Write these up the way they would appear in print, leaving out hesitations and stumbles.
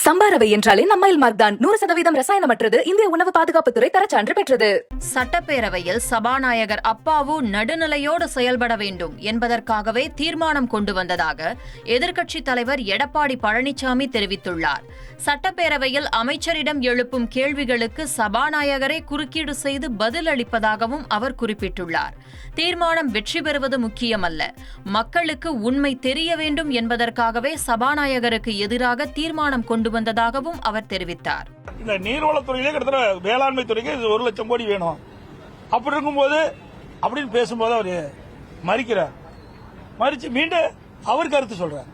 சம்பா ரவை என்றாலே நம்மைல் மார்க் தான். 100% ரசாயனமற்றது. இந்திய உணவு பாதுகாப்புத்துறை தரச்சான்று பெற்றது. சட்டப்பேரவையில் சபாநாயகர் அப்பாவு நடுநிலையோடு செயல்பட வேண்டும் என்பதற்காகவே தீர்மானம் கொண்டு வந்ததாக எதிர்க்கட்சித் தலைவர் எடப்பாடி பழனிசாமி தெரிவித்துள்ளார். சட்டப்பேரவையில் அமைச்சரிடம் எழுப்பும் கேள்விகளுக்கு சபாநாயகரை குறுக்கீடு செய்து பதில் அளிப்பதாகவும் அவர் குறிப்பிட்டுள்ளார். தீர்மானம் வெற்றி பெறுவது முக்கியமல்ல, மக்களுக்கு உண்மை தெரிய வேண்டும் என்பதற்காகவே சபாநாயகருக்கு எதிராக தீர்மானம் கொண்டு வந்ததாகவும் அவர் தெரிவித்தார். இந்த நீர்வளத்துறையிலே கிட்டத்தட்ட வேளாண்மை துறைக்கு 1 லட்சம் கோடி வேணும். அப்படி இருக்கும்போது அப்படின்னு பேசும்போது அவர் மறிச்சு மீண்டும் அவர் கருத்து சொல்றார்.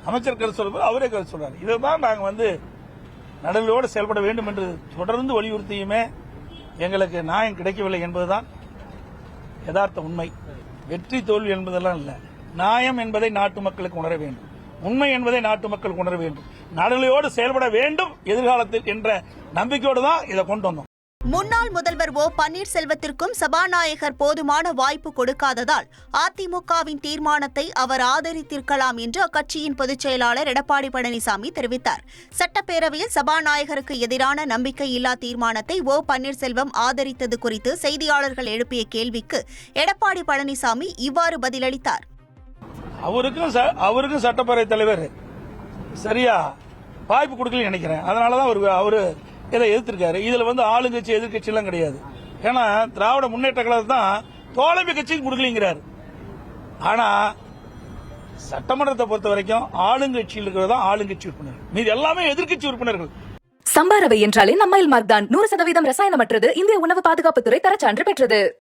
அமைச்சர் கருத்து சொல்லும்போது அவரே கருத்து சொல்றாரு. இதைதான் நாங்க நடுநிலையோடு செயல்பட வேண்டும் என்று தொடர்ந்து வலியுறுத்தியுமே எங்களுக்கு நியாயம் கிடைக்கவில்லை என்பதுதான் யதார்த்த உண்மை. வெற்றி தோல்வி என்பதெல்லாம் இல்லை. நியாயம் என்பதை நாட்டு மக்களுக்கு உணர வேண்டும், உண்மை என்பதை நாட்டு மக்கள் உணர வேண்டும், நடுநிலையோடு செயல்பட வேண்டும் எதிர்காலத்தில் என்ற நம்பிக்கையோடு தான் இதை கொண்டு வந்தோம். முன்னாள் முதல்வர் ஓ பன்னீர்செல்வத்திற்கும் சபாநாயகர் போதுமான வாய்ப்பு கொடுக்காததால் அதிமுகவின் தீர்மானத்தை அவர் ஆதரித்திருக்கலாம் என்று அக்கட்சியின் பொதுச் செயலாளர் எடப்பாடி பழனிசாமி தெரிவித்தார். சட்டப்பேரவையில் சபாநாயகருக்கு எதிரான நம்பிக்கையில்லா தீர்மானத்தை ஓ பன்னீர்செல்வம் ஆதரித்தது குறித்து செய்தியாளர்கள் எழுப்பிய கேள்விக்கு எடப்பாடி பழனிசாமி இவ்வாறு பதிலளித்தார். அவருக்கும் சட்டப்பேரவை தலைவர் சரியா வாய்ப்பு கொடுக்கலன்னு நினைக்கிறேன். அதனாலதான் அவரு இதை எதிர்த்திருக்காரு. இதுல ஆளுங்கட்சி எதிர்கட்சி எல்லாம் கிடையாது. ஏன்னா திராவிட முன்னேற்ற கழகம் தான் தோழமை கட்சிக்கு கொடுக்கலங்கிறாரு. ஆனா சட்டமன்றத்தை பொறுத்த வரைக்கும் ஆளுங்கட்சியில் இருக்கிறதா ஆளுங்கட்சி உறுப்பினர், மீது எல்லாமே எதிர்கட்சி உறுப்பினர்கள். சம்பா ரவை என்றாலே நம்மைல் மார்க் தான். 100% ரசாயனமற்றது. இந்திய உணவு பாதுகாப்புத்துறை தரச்சான்று பெற்றது.